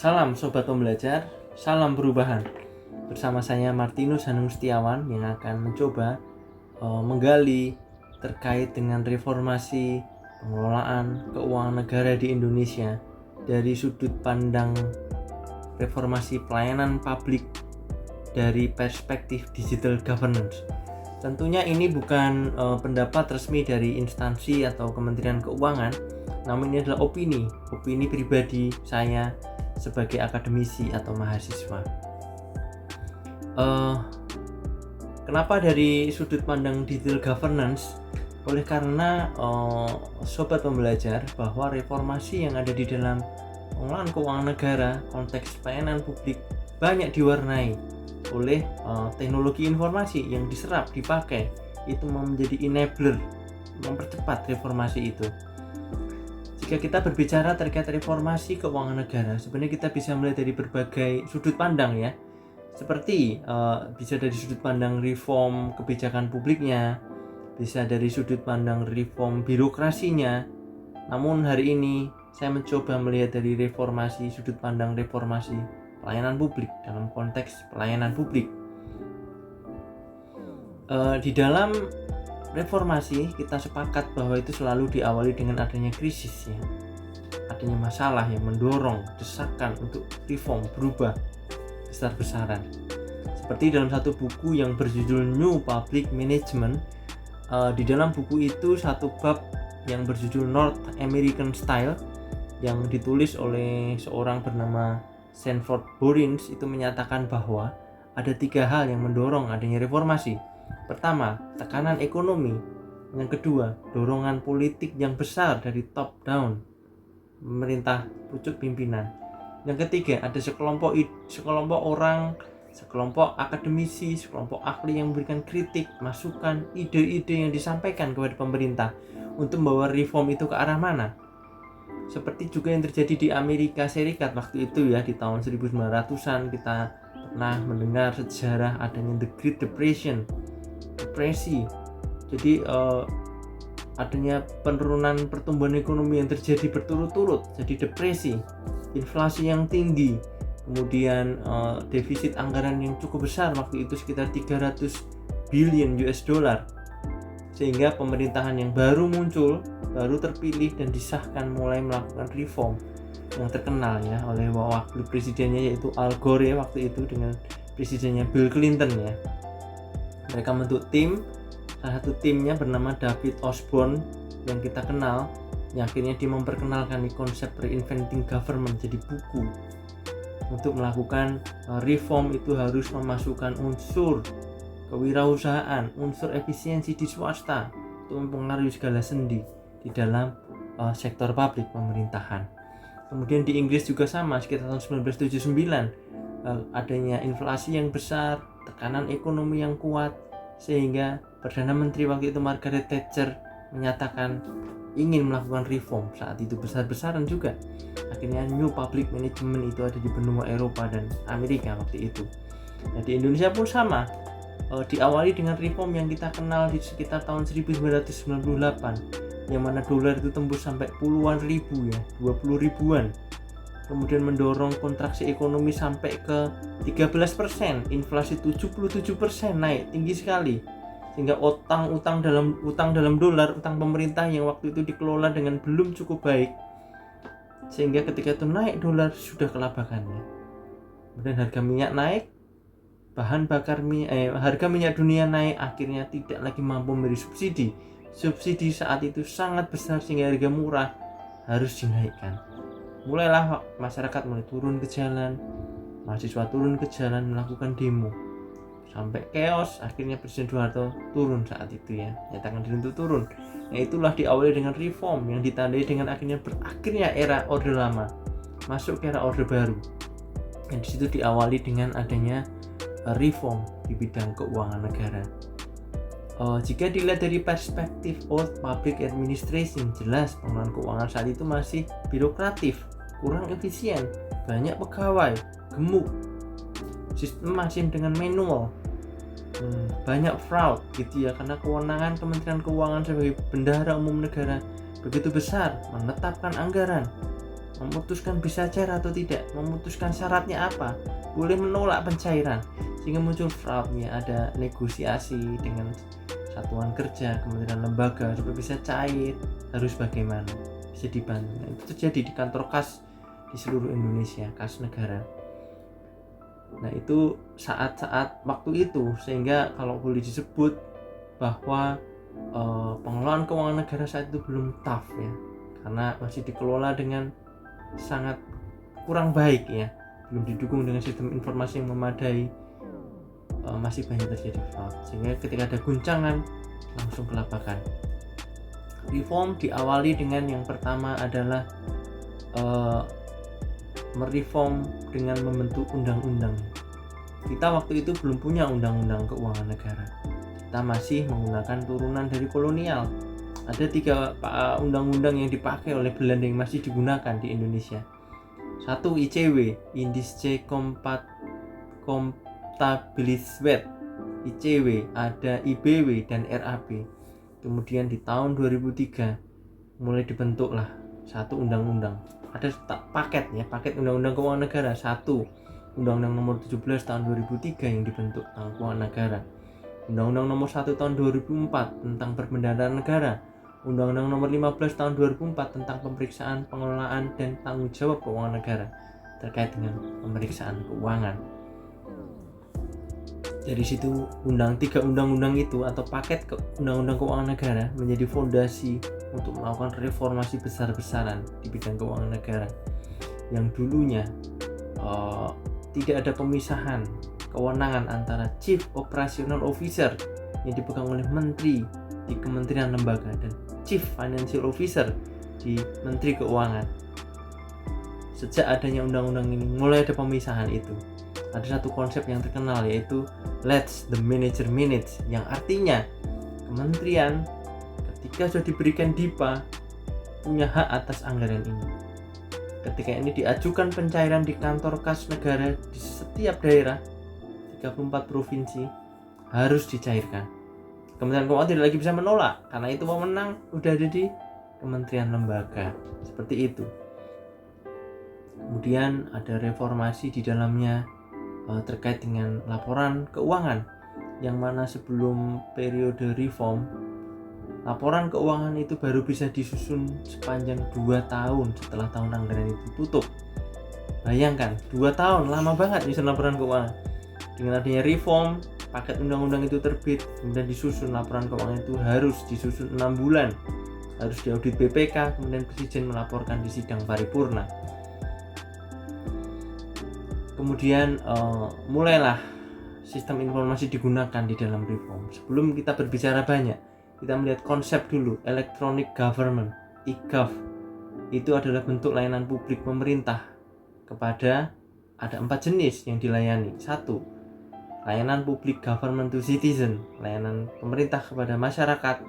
Salam Sobat Pembelajar, salam perubahan. Bersama saya Martinus Hanung Setiawan yang akan mencoba menggali terkait dengan reformasi pengelolaan keuangan negara di Indonesia dari sudut pandang reformasi pelayanan publik dari perspektif digital governance. Tentunya ini bukan pendapat resmi dari instansi atau Kementerian Keuangan, namun ini adalah opini pribadi saya sebagai akademisi atau mahasiswa. Kenapa dari sudut pandang digital governance? Oleh karena sobat pembelajar bahwa reformasi yang ada di dalam pengelolaan keuangan negara, konteks pelayanan publik banyak diwarnai oleh teknologi informasi yang diserap, dipakai, itu menjadi enabler, mempercepat reformasi itu. Jika kita berbicara terkait reformasi keuangan negara, sebenarnya kita bisa melihat dari berbagai sudut pandang ya. Seperti bisa dari sudut pandang reform kebijakan publiknya, bisa dari sudut pandang reform birokrasinya. Namun hari ini saya mencoba melihat dari sudut pandang reformasi pelayanan publik dalam konteks pelayanan publik. Di dalam reformasi kita sepakat bahwa itu selalu diawali dengan adanya krisis ya. Adanya masalah yang mendorong desakan untuk reform, berubah besar-besaran. Seperti dalam satu buku yang berjudul New Public Management, di dalam buku itu satu bab yang berjudul North American Style yang ditulis oleh seorang bernama Sanford Borins itu menyatakan bahwa ada 3 hal yang mendorong adanya reformasi. Pertama, tekanan ekonomi. Yang kedua, dorongan politik yang besar dari top down, pemerintah pucuk pimpinan. Yang ketiga, ada sekelompok orang, sekelompok akademisi, sekelompok ahli yang memberikan kritik, masukan, ide-ide yang disampaikan kepada pemerintah untuk membawa reform itu ke arah mana. Seperti juga yang terjadi di Amerika Serikat waktu itu ya, di tahun 1900-an kita pernah mendengar sejarah adanya The Great Depresi. Jadi adanya penurunan pertumbuhan ekonomi yang terjadi berturut-turut, jadi depresi, inflasi yang tinggi, kemudian defisit anggaran yang cukup besar waktu itu sekitar 300 billion US dollar, sehingga pemerintahan yang baru muncul, baru terpilih dan disahkan mulai melakukan reform yang terkenal ya oleh wakil presidennya yaitu Al Gore ya, waktu itu dengan presidennya Bill Clinton ya. Mereka membentuk tim, salah satu timnya bernama David Osborne yang kita kenal, yang akhirnya dia memperkenalkan konsep reinventing government jadi buku. Untuk melakukan reform itu harus memasukkan unsur kewirausahaan, unsur efisiensi di swasta untuk mempengaruhi segala sendi di dalam sektor publik pemerintahan. Kemudian di Inggris juga sama, sekitar tahun 1979 adanya inflasi yang besar, tekanan ekonomi yang kuat, sehingga Perdana Menteri waktu itu Margaret Thatcher menyatakan ingin melakukan reform saat itu besar-besaran juga. Akhirnya New Public Management itu ada di benua Eropa dan Amerika waktu itu. Nah, di Indonesia pun sama, diawali dengan reform yang kita kenal di sekitar tahun 1998, yang mana dolar itu tembus sampai puluhan ribu ya, 20 ribuan. Kemudian mendorong kontraksi ekonomi sampai ke 13%, inflasi 77% naik tinggi sekali. Sehingga utang dalam dolar, utang pemerintah yang waktu itu dikelola dengan belum cukup baik. Sehingga ketika itu naik dolar sudah kelabakannya. Kemudian harga minyak naik, harga minyak dunia naik, akhirnya tidak lagi mampu memberi subsidi. Subsidi saat itu sangat besar sehingga harga murah harus dinaikkan. Mulailah masyarakat mulai turun ke jalan, mahasiswa turun ke jalan melakukan demo sampai chaos. Akhirnya Presiden Soeharto turun saat itu ya, nyatakan diri untuk turun. Nah, itulah diawali dengan reform yang ditandai dengan berakhirnya era Orde Lama, masuk ke era Orde Baru. Dan disitu diawali dengan adanya reform di bidang keuangan negara. Jika dilihat dari perspektif old public administration, jelas pengelolaan keuangan saat itu masih birokratif, kurang efisien, banyak pegawai, gemuk, sistem masih dengan manual, banyak fraud gitu ya, karena kewenangan Kementerian Keuangan sebagai bendahara umum negara begitu besar menetapkan anggaran, memutuskan bisa cair atau tidak, memutuskan syaratnya apa, boleh menolak pencairan, sehingga muncul fraudnya. Ada negosiasi dengan satuan kerja, kementerian lembaga supaya bisa cair, harus bagaimana, bisa dibantu. Nah, itu terjadi di kantor kas di seluruh Indonesia, kas negara. Nah, itu saat-saat waktu itu, sehingga kalau boleh disebut bahwa pengelolaan keuangan negara saat itu belum tough ya, karena masih dikelola dengan sangat kurang baik ya, belum didukung dengan sistem informasi yang memadai, masih banyak terjadi fraud, sehingga ketika ada guncangan langsung kelabakan. Reform diawali dengan yang pertama adalah mereform dengan membentuk undang-undang. Kita waktu itu belum punya undang-undang keuangan negara, kita masih menggunakan turunan dari kolonial. Ada 3 undang-undang yang dipakai oleh Belanda yang masih digunakan di Indonesia. 1 ICW, Indische Comptabiliswet, ICW, ada IBW dan RAB. Kemudian di tahun 2003 mulai dibentuklah 1 undang-undang. Ada paket undang-undang keuangan negara. 1 Undang-Undang nomor 17 tahun 2003 yang dibentuk tentang keuangan negara. Undang-Undang nomor 1 tahun 2004 tentang perbendaharaan negara. Undang-Undang nomor 15 tahun 2004 tentang pemeriksaan, pengelolaan, dan tanggung jawab keuangan negara terkait dengan pemeriksaan keuangan. Dari situ 3 undang-undang itu atau paket undang-undang keuangan negara menjadi fondasi untuk melakukan reformasi besar-besaran di bidang keuangan negara, yang dulunya tidak ada pemisahan kewenangan antara Chief Operational Officer yang dipegang oleh menteri di kementerian lembaga dan Chief Financial Officer di Menteri Keuangan. Sejak adanya undang-undang ini mulai ada pemisahan itu. Ada 1 konsep yang terkenal, yaitu let the manager manage, yang artinya kementerian ketika sudah diberikan DIPA punya hak atas anggaran ini. Ketika ini diajukan pencairan di kantor kas negara di setiap daerah 34 provinsi harus dicairkan. Kementerian Keuangan tidak lagi bisa menolak karena itu wewenang udah ada di kementerian lembaga. Seperti itu. Kemudian ada reformasi di dalamnya terkait dengan laporan keuangan, yang mana sebelum periode reform, laporan keuangan itu baru bisa disusun sepanjang 2 tahun setelah tahun anggaran itu tutup. Bayangkan, 2 tahun lama banget nyusun laporan keuangan. Dengan adanya reform, paket undang-undang itu terbit, kemudian disusun laporan keuangan itu harus disusun 6 bulan, harus diaudit BPK, kemudian Presiden melaporkan di sidang paripurna. Kemudian mulailah sistem informasi digunakan di dalam reform. Sebelum kita berbicara banyak, kita melihat konsep dulu, electronic government, e-gov. Itu adalah bentuk layanan publik pemerintah kepada, ada 4 jenis yang dilayani. 1, layanan publik government to citizen, layanan pemerintah kepada masyarakat.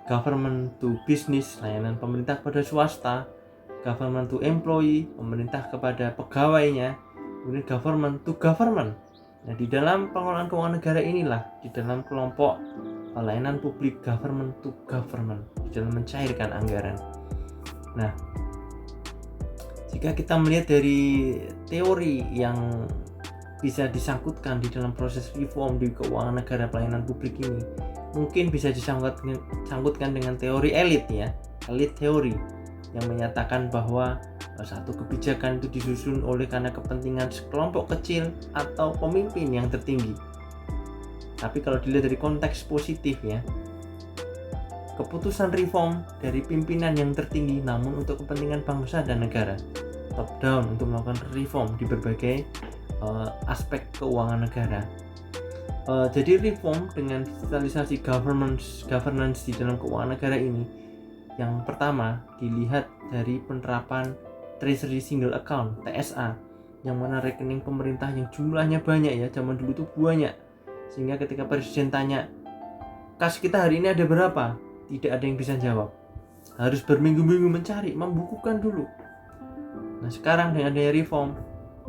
Government to business, layanan pemerintah kepada swasta. Government to employee, pemerintah kepada pegawainya. Kemudian government to government. Nah, di dalam pengelolaan keuangan negara inilah, di dalam kelompok layanan publik government to government, di dalam mencairkan anggaran. Nah, jika kita melihat dari teori yang bisa disangkutkan di dalam proses reform di keuangan negara pelayanan publik ini, mungkin bisa disangkutkan dengan teori elit ya, elit teori, yang menyatakan bahwa satu kebijakan itu disusun oleh karena kepentingan sekelompok kecil atau pemimpin yang tertinggi. Tapi kalau dilihat dari konteks positif ya, keputusan reform dari pimpinan yang tertinggi namun untuk kepentingan bangsa dan negara, top down, untuk melakukan reform di berbagai aspek keuangan negara. Jadi reform dengan digitalisasi governance di dalam keuangan negara ini, yang pertama dilihat dari penerapan Treasury Single Account (TSA), yang mana rekening pemerintah yang jumlahnya banyak ya, zaman dulu itu banyak, sehingga ketika presiden tanya, kas kita hari ini ada berapa, tidak ada yang bisa jawab, harus berminggu-minggu mencari, membukukan dulu. Nah, sekarang dengan adanya reform,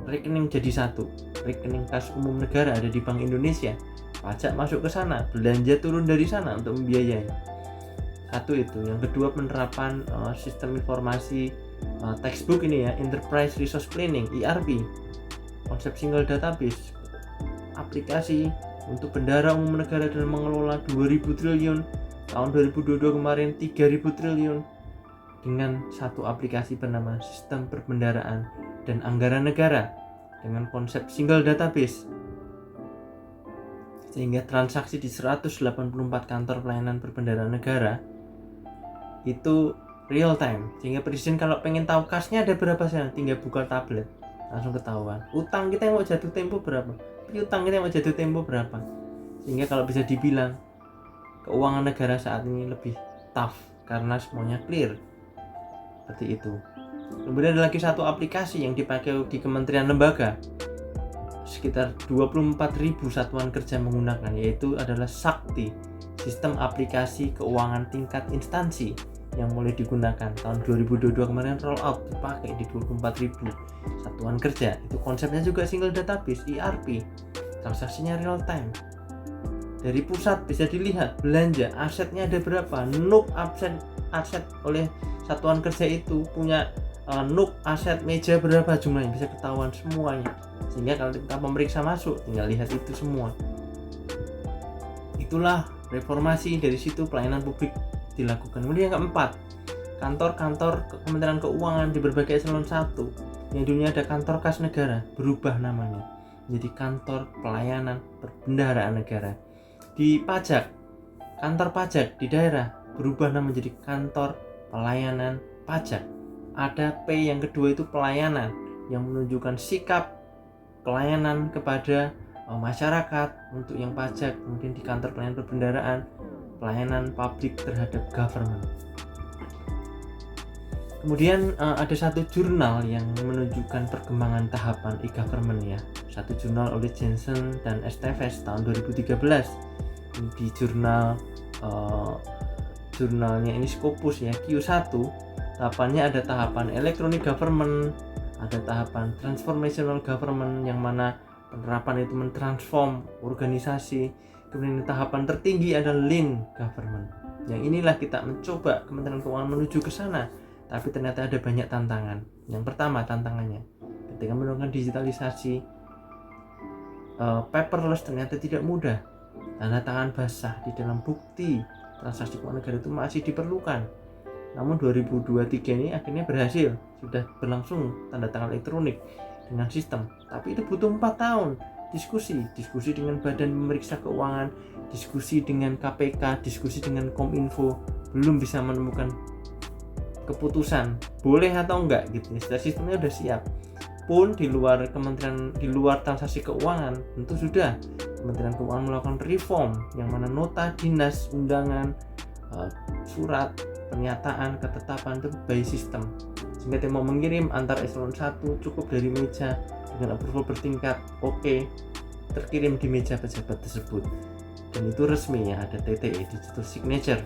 rekening jadi 1, rekening kas umum negara ada di Bank Indonesia, pajak masuk ke sana, belanja turun dari sana untuk membiayai. 1 itu. Yang kedua, penerapan sistem informasi textbook ini ya, Enterprise Resource Planning (ERP), konsep single database, aplikasi untuk bendahara umum negara dan mengelola 2.000 triliun, tahun 2022 kemarin 3.000 triliun, dengan satu aplikasi bernama Sistem Perbendaharaan dan Anggaran Negara dengan konsep single database, sehingga transaksi di 184 kantor pelayanan perbendaharaan negara itu real time, sehingga presiden kalau pengen tahu kasnya ada berapa sih, tinggal buka tablet langsung ketahuan. Utang kita yang mau jatuh tempo berapa, piutang kita yang mau jatuh tempo berapa, sehingga kalau bisa dibilang keuangan negara saat ini lebih tough karena semuanya clear. Seperti itu. Kemudian ada lagi satu aplikasi yang dipakai di kementerian lembaga, sekitar 24.000 satuan kerja menggunakan, yaitu adalah Sakti, sistem aplikasi keuangan tingkat instansi yang mulai digunakan tahun 2022 kemarin, roll out dipakai di 24.000 satuan kerja. Itu konsepnya juga single database (ERP), transaksinya real time. Dari pusat bisa dilihat belanja asetnya ada berapa, NUK aset oleh satuan kerja itu punya NUK aset meja berapa jumlahnya, bisa ketahuan semuanya, sehingga kalau kita pemeriksa masuk tinggal lihat itu semua. Itulah reformasi, dari situ pelayanan publik dilakukan. Kemudian yang keempat, kantor-kantor Kementerian Keuangan di berbagai eselon 1 yang dulunya ada kantor kas negara berubah namanya menjadi kantor pelayanan perbendaharaan negara. Di pajak, kantor pajak di daerah berubah nama menjadi kantor pelayanan pajak. Ada P yang kedua, itu pelayanan, yang menunjukkan sikap pelayanan kepada masyarakat untuk yang pajak. Kemudian di kantor pelayanan perbendaharaan, pelayanan publik terhadap government. Kemudian ada satu jurnal yang menunjukkan perkembangan tahapan e-government ya. Satu jurnal oleh Jensen dan Esteves tahun 2013. Di jurnalnya ini Scopus ya, Q1. Tahapannya ada tahapan electronic government, ada tahapan transformational government yang mana penerapan itu mentransform organisasi. Kemudian tahapan tertinggi ada lean government. Yang inilah kita mencoba Kementerian Keuangan menuju ke sana, tapi ternyata ada banyak tantangan. Yang pertama tantangannya, ketika melakukan digitalisasi, paperless ternyata tidak mudah. Tanda tangan basah di dalam bukti transaksi keuangan negara itu masih diperlukan. Namun 2023 ini akhirnya berhasil, sudah berlangsung tanda tangan elektronik dengan sistem. Tapi itu butuh 4 tahun diskusi dengan badan pemeriksa keuangan, diskusi dengan KPK, diskusi dengan Kominfo, belum bisa menemukan keputusan boleh atau enggak gitu. Sistemnya udah siap. Pun di luar kementerian, di luar transaksi keuangan, tentu sudah Kementerian Keuangan melakukan reform yang mana nota dinas, undangan, surat pernyataan ketetapan itu by sistem, sehingga dia mau mengirim antar eselon 1 cukup dari meja dengan approval bertingkat, oke, terkirim di meja pejabat tersebut, dan itu resmi ya, ada TTE, digital signature.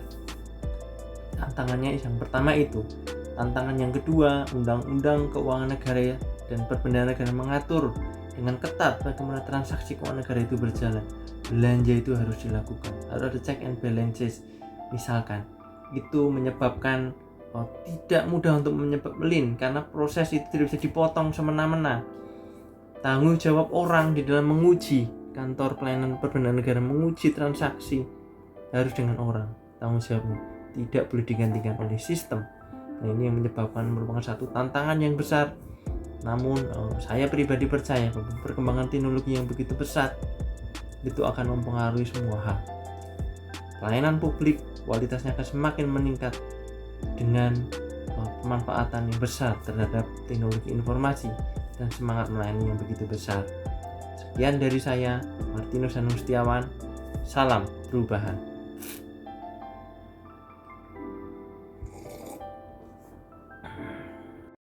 Tantangannya yang pertama itu. Tantangan yang kedua, undang-undang keuangan negara dan perbendaharaan negara mengatur dengan ketat bagaimana transaksi keuangan negara itu berjalan. Belanja itu harus dilakukan, harus ada check and balances. Misalkan itu menyebabkan tidak mudah untuk menyebabkan karena proses itu tidak bisa dipotong semena-mena. Tanggung jawab orang di dalam menguji, kantor pelayanan perbendaharaan negara menguji transaksi harus dengan orang, tanggung jawabnya tidak boleh digantikan oleh sistem. Nah, ini yang menyebabkan merupakan satu tantangan yang besar. Namun saya pribadi percaya bahwa perkembangan teknologi yang begitu pesat itu akan mempengaruhi semua hal. Pelayanan publik kualitasnya akan semakin meningkat dengan pemanfaatan yang besar terhadap teknologi informasi dan semangat melayani yang begitu besar. Sekian dari saya, Martinus Hanung Setiawan. Salam perubahan.